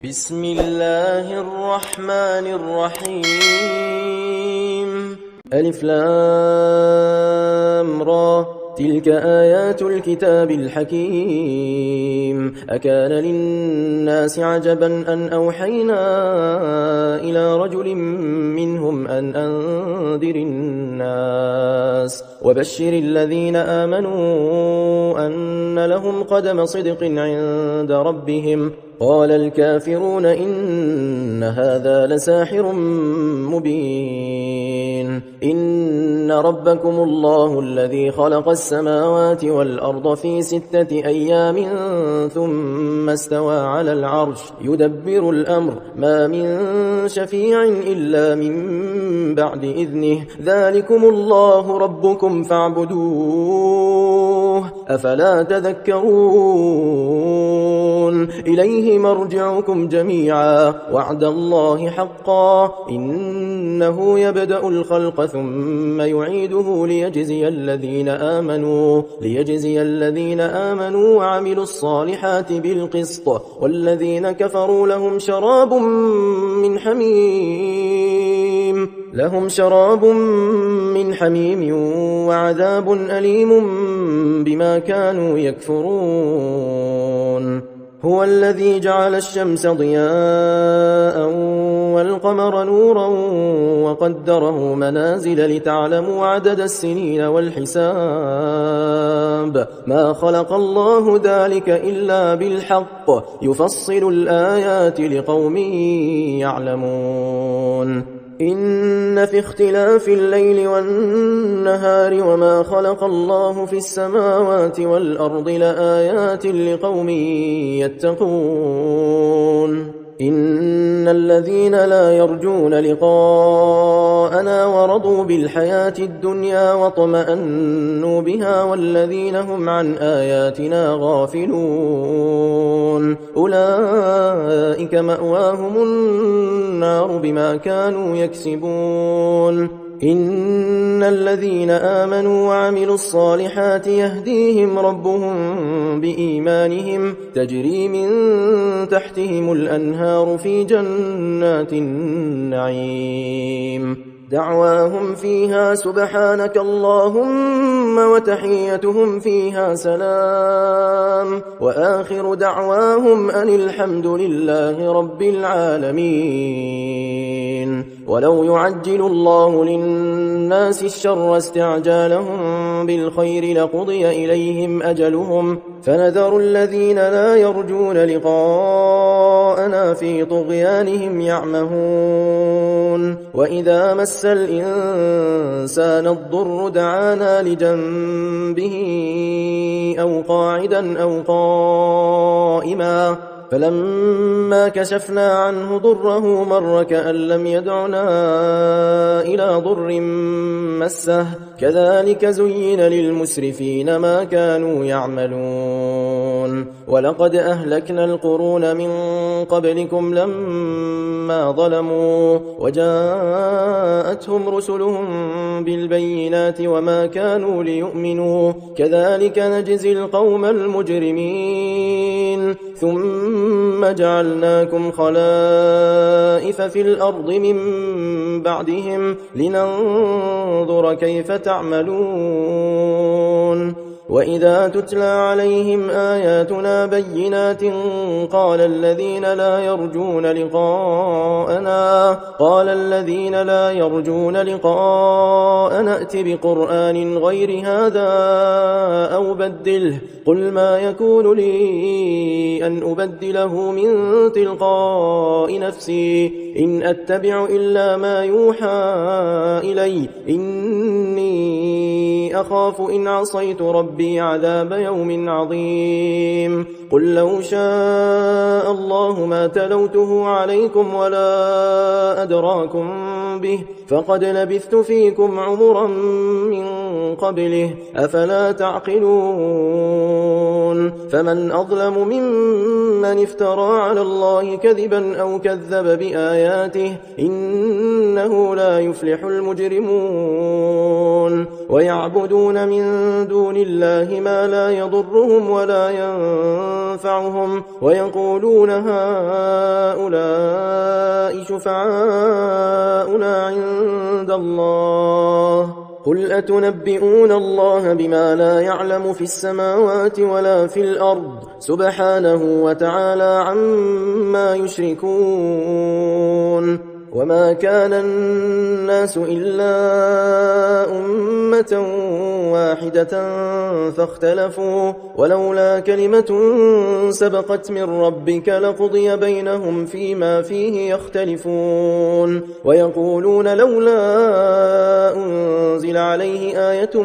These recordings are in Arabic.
بسم الله الرحمن الرحيم ألف لام را تلك آيات الكتاب الحكيم أكان للناس عجبا أن أوحينا إلى رجل منهم أن أنذر الناس وبشر الذين آمنوا أن لهم قدم صدق عند ربهم قال الكافرون إن هذا لساحر مبين إن ربكم الله الذي خلق السماوات والأرض في 6 أيام ثم استوى على العرش يدبر الأمر ما من شفيع إلا من بعد إذنه ذلكم الله ربكم فاعبدوه أفلا تذكرون إليه مرجعكم جميعا وعد الله حقا إنه يبدأ الخلق ثم يعيده ليجزي الذين آمنوا وعملوا الصالحات بالقسط والذين كفروا لهم شراب من حميم وعذاب أليم بما كانوا يكفرون هو الذي جعل الشمس ضياء والقمر نورا وقدره منازل لتعلموا عدد السنين والحساب ما خلق الله ذلك إلا بالحق يفصل الآيات لقوم يعلمون إن في اختلاف الليل والنهار وما خلق الله في السماوات والأرض لآيات لقوم يتقون إن الذين لا يرجون لقاءنا ورضوا بالحياة الدنيا واطمأنوا بها والذين هم عن آياتنا غافلون أولئك مأواهم النار بما كانوا يكسبون إن الذين آمنوا وعملوا الصالحات يهديهم ربهم بإيمانهم تجري من تحتهم الأنهار في جنات النعيم دعواهم فيها سبحانك اللهم وتحيتهم فيها سلام وآخر دعواهم أن الحمد لله رب العالمين ولو يعجل الله للناس الشر استعجالهم بالخير لقضي إليهم أجلهم فنذر الذين لا يرجون لقاءنا في طغيانهم يعمهون وإذا مس الإنسان الضر دعانا لجنبه أو قاعدا أو قائما فلما كشفنا عنه ضره مر كأن لم يدعنا إلى ضر مسه كذلك زين للمسرفين ما كانوا يعملون ولقد أهلكنا القرون من قبلكم لما ظلموا وجاءتهم رسلهم بالبينات وما كانوا ليؤمنوا كذلك نجزي القوم المجرمين ثم جعلناكم خلائف في الأرض من بعدهم لننظر كيف تعملون وإذا تتلى عليهم آياتنا بينات قال الذين لا يرجون لقاءنا ائت بقرآن غير هذا أو بدله قل ما يكون لي أن أبدله من تلقاء نفسي إن أتبع إلا ما يوحى إلي إني أخاف إن عصيت ربي عذاب يوم عظيم قل لو شاء الله ما تلوته عليكم ولا أدراكم به فقد لبثت فيكم عمرا من قبله أفلا تعقلون فمن أظلم ممن افترى على الله كذبا أو كذب بآياته إنه لا يفلح المجرمون ويعبدون من دون الله الله ما لا يضرهم ولا ينفعهم ويقولون هؤلاء شفعاؤنا عند الله قل أتنبئون الله بما لا يعلم في السماوات ولا في الأرض سبحانه وتعالى عما يشركون وما كان الناس إلا أمة واحدة فاختلفوا ولولا كلمة سبقت من ربك لقضي بينهم فيما فيه يختلفون ويقولون لولا أنزل عليه آية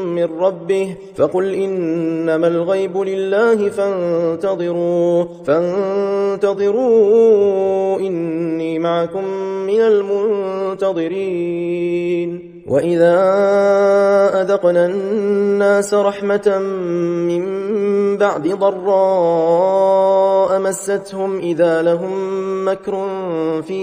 من ربه فقل إنما الغيب لله فانتظروا إني معكم من المنتظرين وإذا أذقنا الناس رحمة من بعد ضراء مستهم إذا لهم مكر في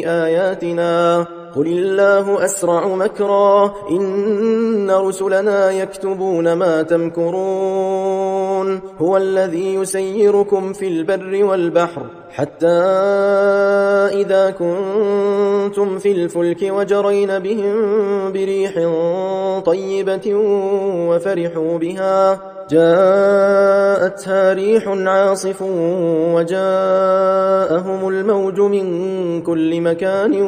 آياتنا قل الله أسرع مكرا إن رسلنا يكتبون ما تمكرون هو الذي يسيركم في البر والبحر حتى إذا كنتم في الفلك وجرين بهم بريح طيبة وفرحوا بها جاءتها ريح عاصف وجاءهم الموج من كل مكان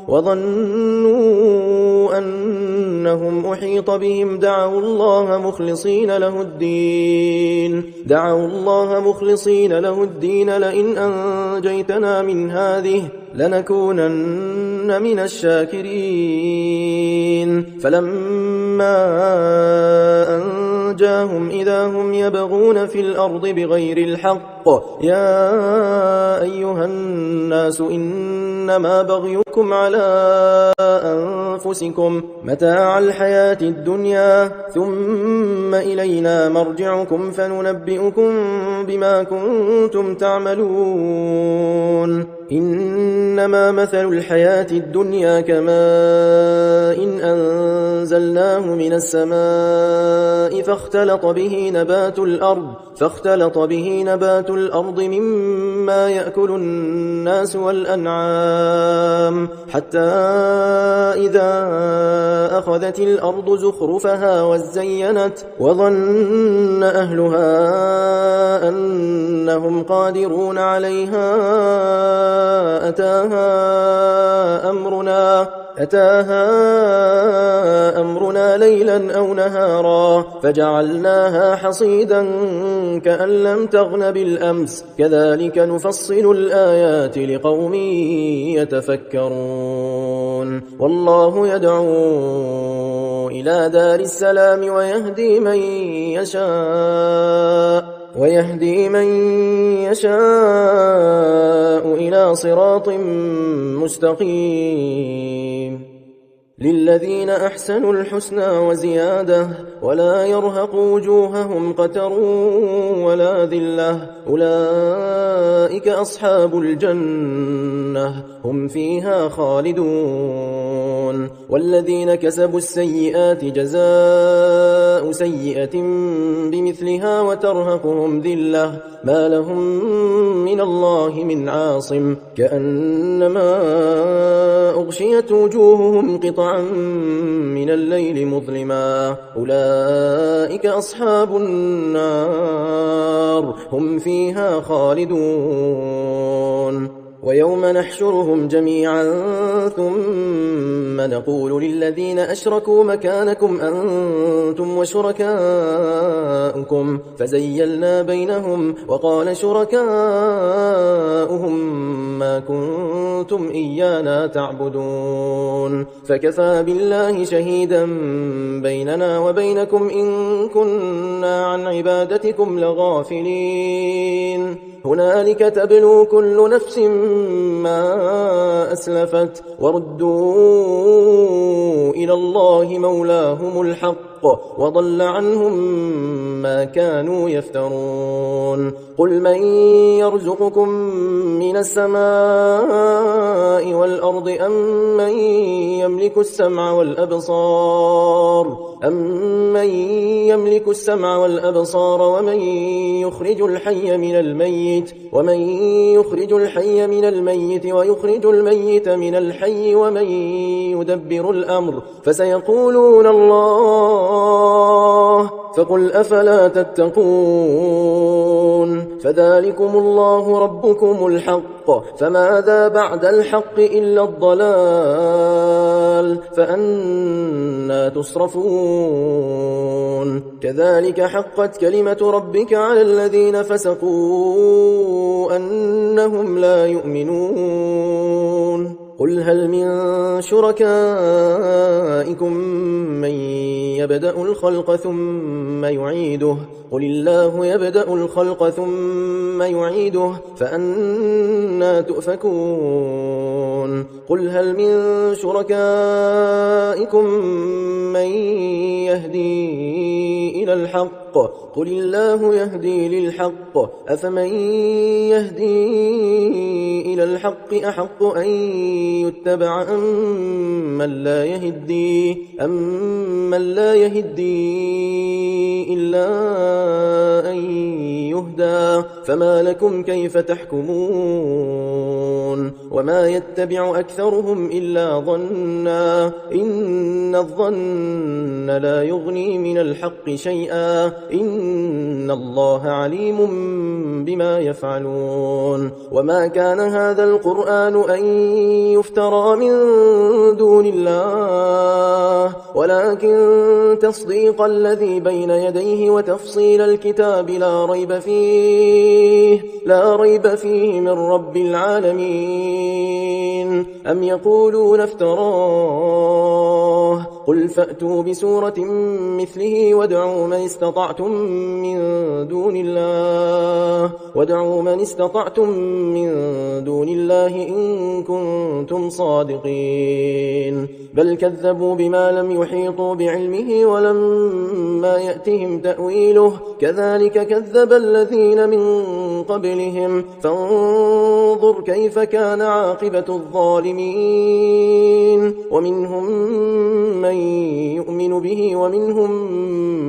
وظنوا أنهم أحيط بهم دعوا الله مخلصين له الدين لئن أنجيتنا من هذه لنكونن من الشاكرين فلما أنجاهم إذا هم يبغون في الأرض بغير الحق يا أيها الناس إنما بغيكم على أنفسكم متاع الحياة الدنيا ثم إلينا مرجعكم فننبئكم بما كنتم تعملون إنما مثل الحياة الدنيا كماء إن أنزلناه من السماء فاختلط به نبات الأرض مما يأكل الناس والأنعام حتى إذا أخذت الأرض زخرفها وزينت وظن أهلها أنهم قادرون عليها أتاها أمرنا ليلا أو نهارا فجعلناها حصيدا كأن لم تغن بالأمس كذلك نفصل الآيات لقوم يتفكرون والله يدعو إلى دار السلام ويهدي من يشاء إلى صراط مستقيم للذين أحسنوا الحسنى وزيادة ولا يرهق وجوههم قتر ولا ذلة أولئك أصحاب الجنة هم فيها خالدون والذين كسبوا السيئات جزاء سيئة بمثلها وترهقهم ذلة ما لهم من الله من عاصم كأنما أغشيت وجوههم قطعا من الليل مظلما أولئك أصحاب النار هم فيها خالدون ويوم نحشرهم جميعا ثم نقول للذين أشركوا مكانكم أنتم وشركاؤكم فزيلنا بينهم وقال شركاؤهم ما كنتم إيانا تعبدون فكفى بالله شهيدا بيننا وبينكم إن كنا عن عبادتكم لغافلين هنالك تبلو كل نفس ما أسلفت وردوا إلى الله مولاهم الحق وضل عنهم ما كانوا يفترون قل من يرزقكم من السماء والأرض أم من يملك السمع والأبصار ومن يخرج الحي من الميت ويخرج الميت من الحي ومن يدبر الأمر فسيقولون الله فقل أفلا تتقون فذلكم الله ربكم الحق فماذا بعد الحق إلا الضلال فأنى تصرفون كذلك حقت كلمة ربك على الذين فسقوا أنهم لا يؤمنون قل هل من شركائكم من يبدأ الخلق ثم يعيده قل الله يبدأ الخلق ثم يعيده فأنى تؤفكون قل هل من شركائكم من يهدي إلى الحق قل الله يهدي للحق أفمن يهدي إلى الحق أحق أن يتبع أم من لا يهدي إلا أن يهدى فما لكم كيف تحكمون وما يتبع أكثرهم إلا ظنا إن الظن لا يغني من الحق شيئا إن الله عليم بما يفعلون وما كان هذا القرآن أن يفترى من دون الله ولكن تصديق الذي بين يديه وتفصيل الكتاب لا ريب فيه من رب العالمين أم يقولون افتراه قل فأتوا بسورة مثله وادعوا من استطعتم من دون الله إن كنتم صادقين بل كذبوا بما لم يحيطوا بعلمه ولما يأتهم تأويله كذلك كذب الذين من قبلهم فانظر كيف كان عاقبة الظالمين ومنهم من يؤمن به ومنهم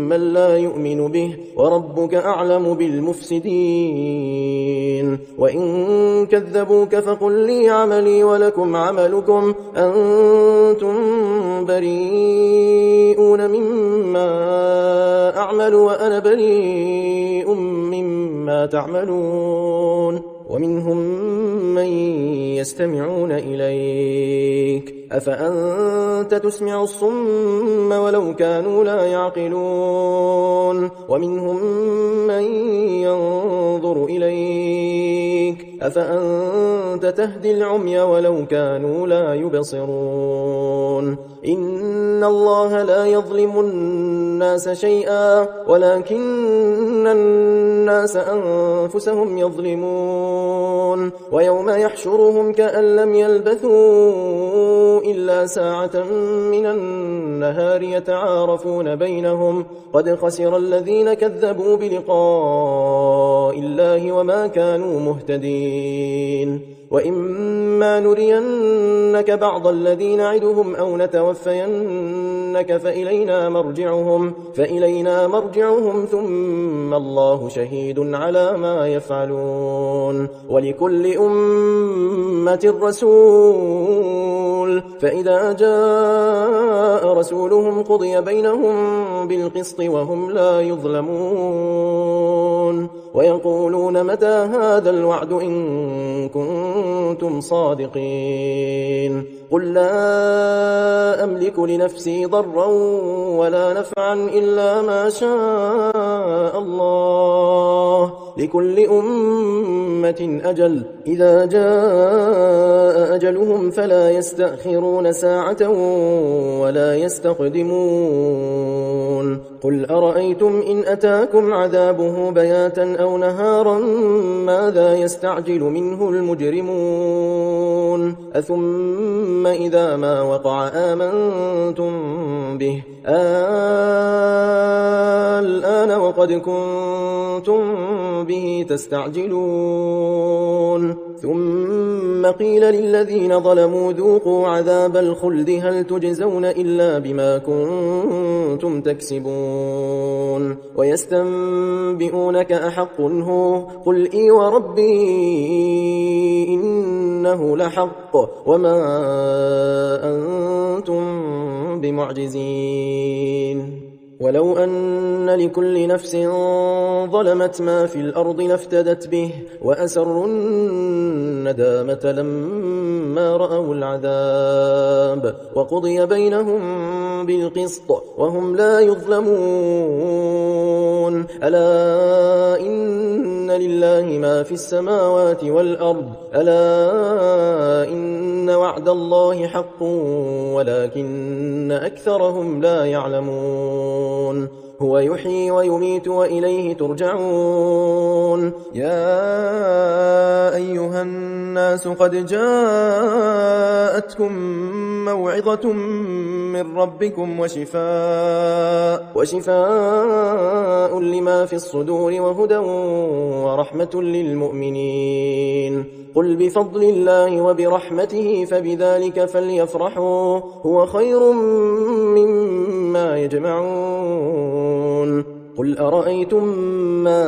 من لا يؤمن به وربك أعلم بالمفسدين وإن كذبوك فقل لي عملي ولكم عملكم أنتم بريئون مما أعمل وأنا بريء مما تعملون ومنهم من يستمعون إليك أفأنت تسمع الصم ولو كانوا لا يعقلون ومنهم من ينظر إليك أفأنت تهدي العمي ولو كانوا لا يبصرون إن الله لا يظلم الناس شيئا ولكن الناس أنفسهم يظلمون ويوم يحشرهم كأن لم يلبثوا إلا ساعة من النهار يتعارفون بينهم قد خسر الذين كذبوا بلقاء الله وما كانوا مهتدين وإما نرينك بعض الذي نعدهم أو نتوفينك فإلينا مرجعهم ثم الله شهيد على ما يفعلون ولكل أمة رسول فإذا جاء رسولهم قضي بينهم بالقسط وهم لا يظلمون ويقولون متى هذا الوعد إن كنتم صادقين قل لا أملك لنفسي ضرا ولا نفعا إلا ما شاء الله لكل أمة أجل إذا جاء أجلهم فلا يستأخرون ساعة ولا يستقدمون قل أرأيتم إن أتاكم عذابه بياتا أو نهارا ماذا يستعجل منه المجرمون أثم إذا ما وقع آمنتم به الآن وقد كنتم به تستعجلون ثم قيل للذين ظلموا ذوقوا عذاب الخلد هل تجزون إلا بما كنتم تكسبون ويستنبئونك أحق هو قل إي وربي إنه لحق وما أنتم بمعجزين ولو أن لكل نفس ظلمت ما في الأرض لافتدت به وأسروا الندامة لما رأوا العذاب وقضي بينهم بالقسط وهم لا يظلمون ألا إن لله ما في السماوات والأرض ألا إن وعد الله حق ولكن أكثرهم لا يعلمون هو يحيي ويميت وإليه ترجعون يا أيها الناس قد جاءتكم موعظة من ربكم وشفاء لما في الصدور وهدى ورحمة للمؤمنين قل بفضل الله وبرحمته فبذلك فليفرحوا هو خير مما يجمعون قل أرأيتم ما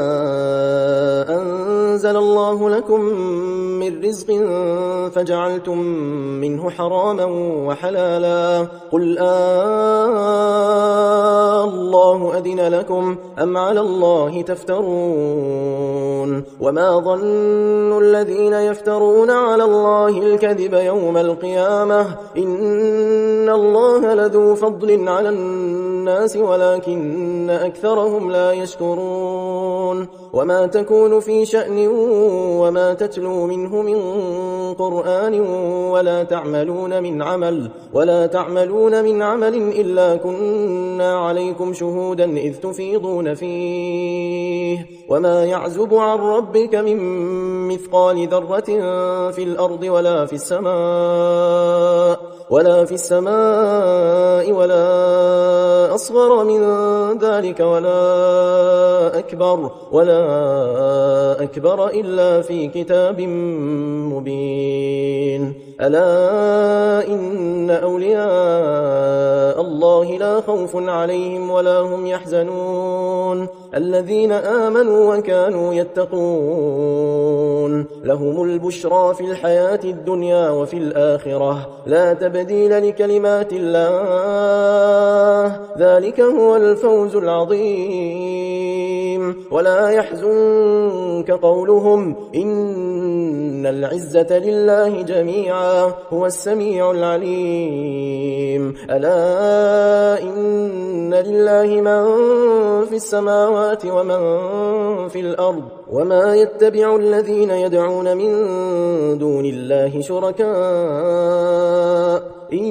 أنزل الله لكم من رزق فجعلتم منه حراما وحلالا قل الله أذن لكم أم على الله تفترون وما ظن الذين يفترون على الله الكذب يوم القيامة إن الله لذو فضل على الناس ولكن أكثرهم لا يشكرون وما تكون في شأن وما تتلو منه من قرآن ولا تعملون من عمل إلا كنا عليكم شهودا إذ تفيضون فيه وما يعزب عن ربك من مثقال ذرة في الأرض ولا في السماء ولا أصغر من ذلك ولا أكبر إلا في كتاب مبين ألا إن أولياء الله لا خوف عليهم ولا هم يحزنون الذين آمنوا وكانوا يتقون لهم البشرى في الحياة الدنيا وفي الآخرة لا تبديل لكلمات الله ذلك هو الفوز العظيم ولا يحزنك قولهم إن العزة لله جميعا هو السميع العليم ألا إن لله من في السماوات ومن في الأرض وما يتبع الذين يدعون من دون الله شركاء إن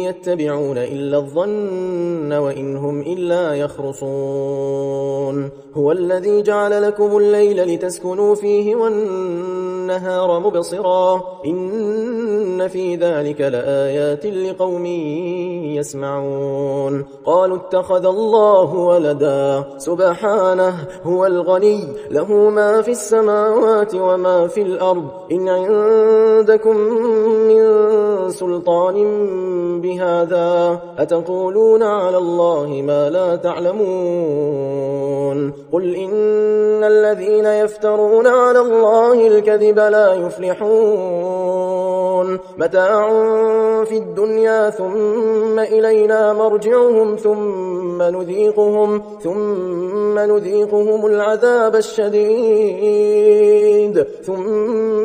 يتبعون إلا الظن وإن هم إلا يخرصون هو الذي جعل لكم الليل لتسكنوا فيه والنهار مبصرا إن في ذلك لآيات لقوم يسمعون قالوا اتخذ الله ولدا سبحانه هو الغني له ما في السماوات وما في الأرض إن عندكم من سلطان بهذا أتقولون على الله ما لا تعلمون قل إن الذين يفترون على الله الكذب لا يفلحون متاع في الدنيا ثم إلينا مرجعهم ثم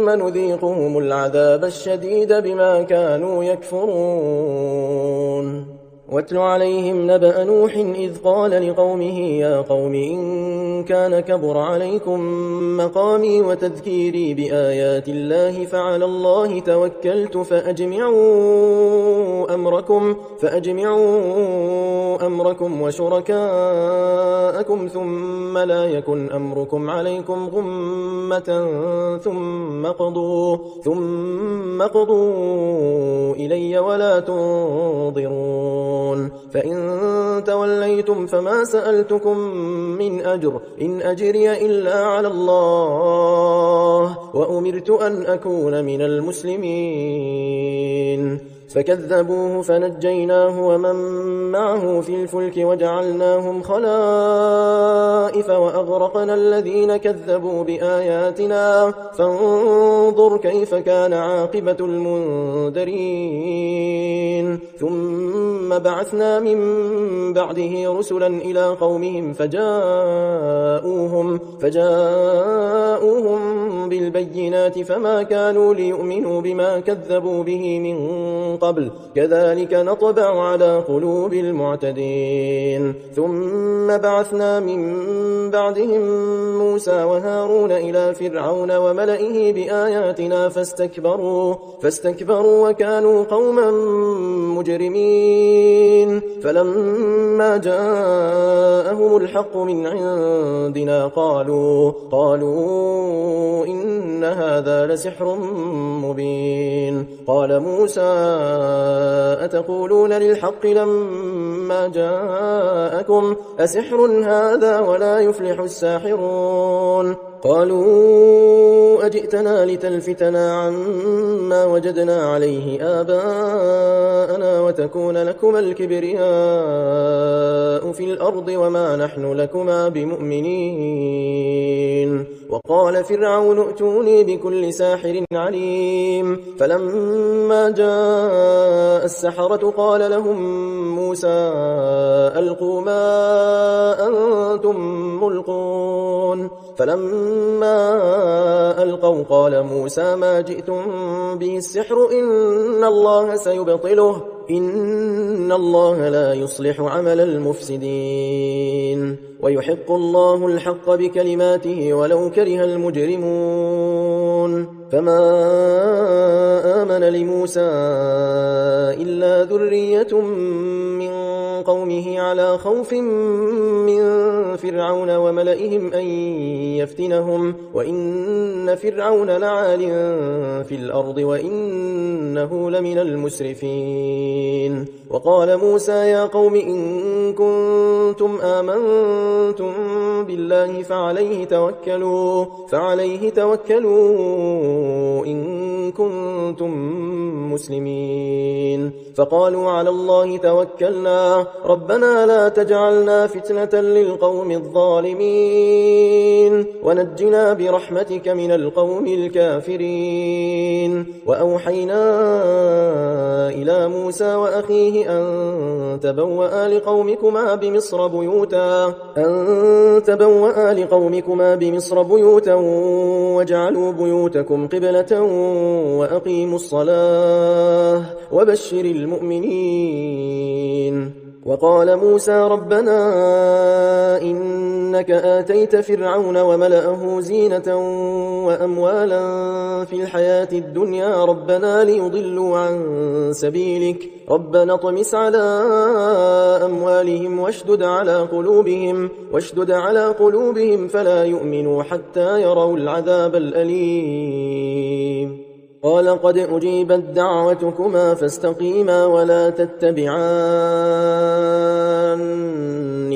نذيقهم العذاب الشديد بما كانوا يكفرون واتل عليهم نبأ نوح إذ قال لقومه يا قوم إن كان كبر عليكم مقامي وتذكيري بآيات الله فعلى الله توكلت فأجمعوا أمركم وشركاءكم ثم لا يكن أمركم عليكم غمة ثم قضوا إلي ولا تنظرون فإن توليتم فما سألتكم من أجر إن أجري إلا على الله وأمرت أن أكون من المسلمين فكذبوه فنجيناه ومن معه في الفلك وجعلناهم خلائف وأغرقنا الذين كذبوا بآياتنا فانظر كيف كان عاقبة المنذرين ثم بعثنا من بعده رسلا إلى قومهم فجاءوهم بالبينات فما كانوا ليؤمنوا بما كذبوا به من قبل كذلك نطبع على قلوب المعتدين ثم بعثنا من بعدهم موسى وهارون إلى فرعون وملئه بآياتنا فاستكبروا وكانوا قوما مجرمين فلما جاءهم الحق من عندنا قالوا إن هذا لسحر مبين قال موسى أتقولون للحق لما جاءكم أسحر هذا ولا يفلح الساحرون قالوا أجئتنا لتلفتنا عما وجدنا عليه آباءنا وتكون لكما الكبرياء في الأرض وما نحن لكما بمؤمنين وقال فرعون ائتوني بكل ساحر عليم فلما جاء السحرة قال لهم موسى ألقوا ما أنتم ملقون فلما ألقوا قال موسى ما جئتم به السحر إن الله سيبطله إن الله لا يصلح عمل المفسدين ويحق الله الحق بكلماته ولو كره المجرمون فما آمن لموسى إلا ذرية من قومه على خوف من فرعون وملئهم أن يفتنهم وإن فرعون لعال في الأرض وإنه لمن المسرفين وقال موسى يا قوم إن كنتم آمنتم بالله فعليه توكلوا إن كنتم مسلمين فقالوا على الله توكلنا ربنا لا تجعلنا فتنة للقوم الظالمين ونجنا برحمتك من القوم الكافرين وأوحينا إلى موسى وأخيه أن تبوأ لقومكما بمصر بيوتا واجعلوا بيوتكم قبلة وأقيموا الصلاة وبشر المؤمنين وقال موسى ربنا إنك آتيت فرعون وملأه زينة وأموالا في الحياة الدنيا ربنا ليضلوا عن سبيلك ربنا اطمس على أموالهم واشدد على قلوبهم فلا يؤمنوا حتى يروا العذاب الأليم قال قد أجيبت دعوتكما فاستقيما ولا تتبعان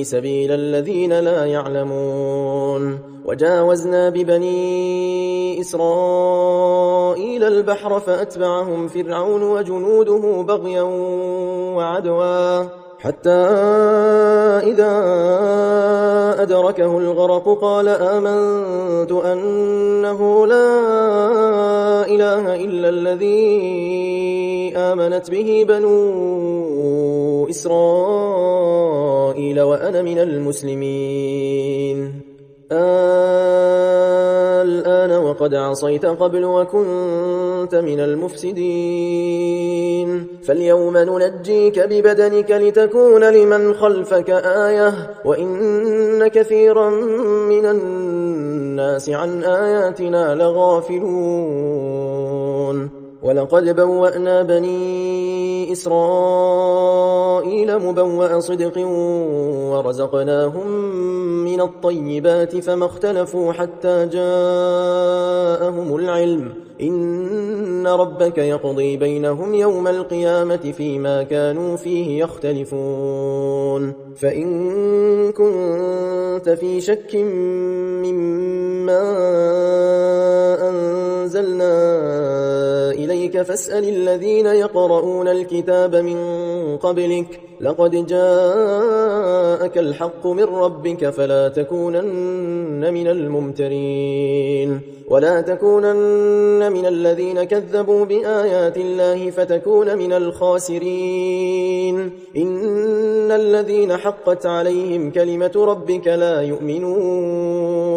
سبيل الذين لا يعلمون وجاوزنا ببني إسرائيل البحر فأتبعهم فرعون وجنوده بغيا وعدوا حتى إذا أدركه الغرق قال آمنت أنه لا إله إلا الذي آمنت به بنو إسرائيل وأنا من المسلمين الآن سليمان وقد عصيت قبل وكنت من المفسدين فاليوم ننجيك ببدنك لتكون لمن خلفك آية وإن كثيرا من الناس عن آياتنا لغافلون ولقد بوأنا بني إسرائيل مبوأ صدق ورزقناهم من الطيبات فما اختلفوا حتى جاءهم العلم إن ربك يقضي بينهم يوم القيامة فيما كانوا فيه يختلفون فإن كنت في شك مما أنزلنا إليك فاسأل الذين يقرؤون الكتاب من قبلك لقد جاءك الحق من ربك فلا تكونن من الممترين ولا تكونن من الذين كذبوا بآيات الله فتكون من الخاسرين إن الذين حقت عليهم كلمة ربك لا يؤمنون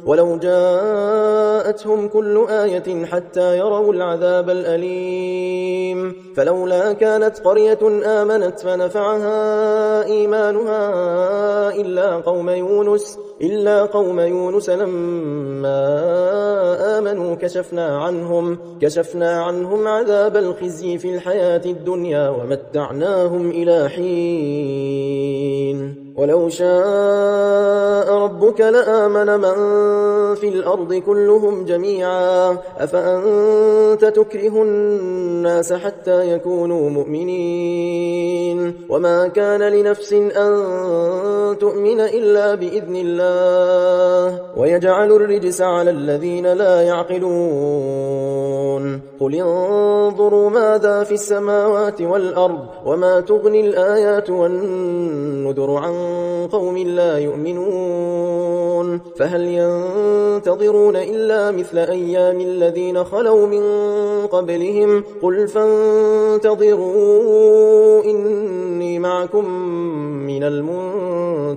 ولو جاءتهم كل آية حتى يروا العذاب الأليم فلولا كانت قرية آمنت فنفعها إيمانها إلا قوم يونس لما آمنوا كشفنا عنهم عذاب الخزي في الحياة الدنيا ومتعناهم إلى حين ولو شاء ربك لآمن من في الأرض كلهم جميعا أفأنت تكره الناس حتى يكونوا مؤمنين وما كان لنفس أن تؤمن إلا بإذن الله ويجعل الرجس على الذين لا يعقلون قل انظروا ماذا في السماوات والأرض وما تغني الآيات والنذر عن قوم لا يؤمنون فهل ينتظرون إلا مثل أيام الذين خلوا من قبلهم قل فانتظروا إني معكم من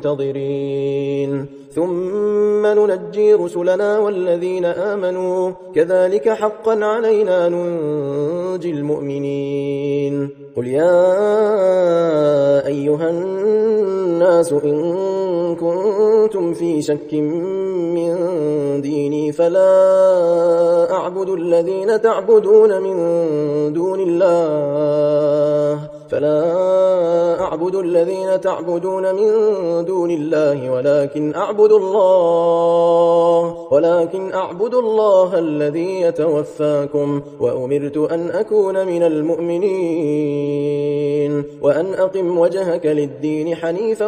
المنتظرين ثم ننجي رسلنا والذين آمنوا كذلك حقا علينا ننجي المؤمنين قل يا أيها الناس إن كنتم في شك من ديني فلا أعبد الذين تعبدون من دون الله ولكن أعبد الله الذي يتوفاكم وأمرت أن أكون من المؤمنين وأن أقم وجهك للدين حنيفا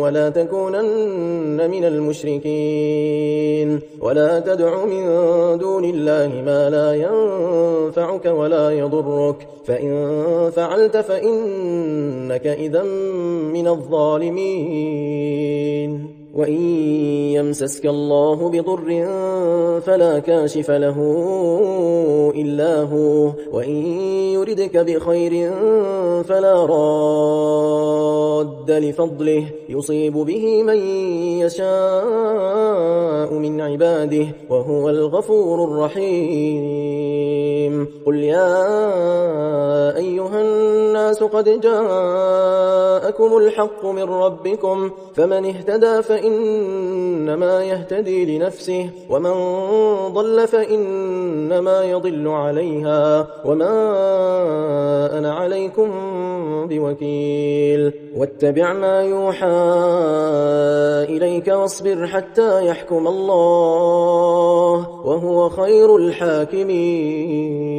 ولا تكونن من المشركين ولا تدع من دون الله ما لا ينفعك ولا يضرك فإن فعلت فإنك إذا من الظالمين وإن يمسسك الله بضر فلا كاشف له إلا هو وإن يردك بخير فلا راد لفضله يصيب به من يشاء من عباده وهو الغفور الرحيم قل يا أيها الناس قد جاءكم الحق من ربكم فمن اهتدى فإنما يهتدي لنفسه ومن ضل فإنما يضل عليها وما أنا عليكم بوكيل واتبع ما يوحى إليك واصبر حتى يحكم الله وهو خير الحاكمين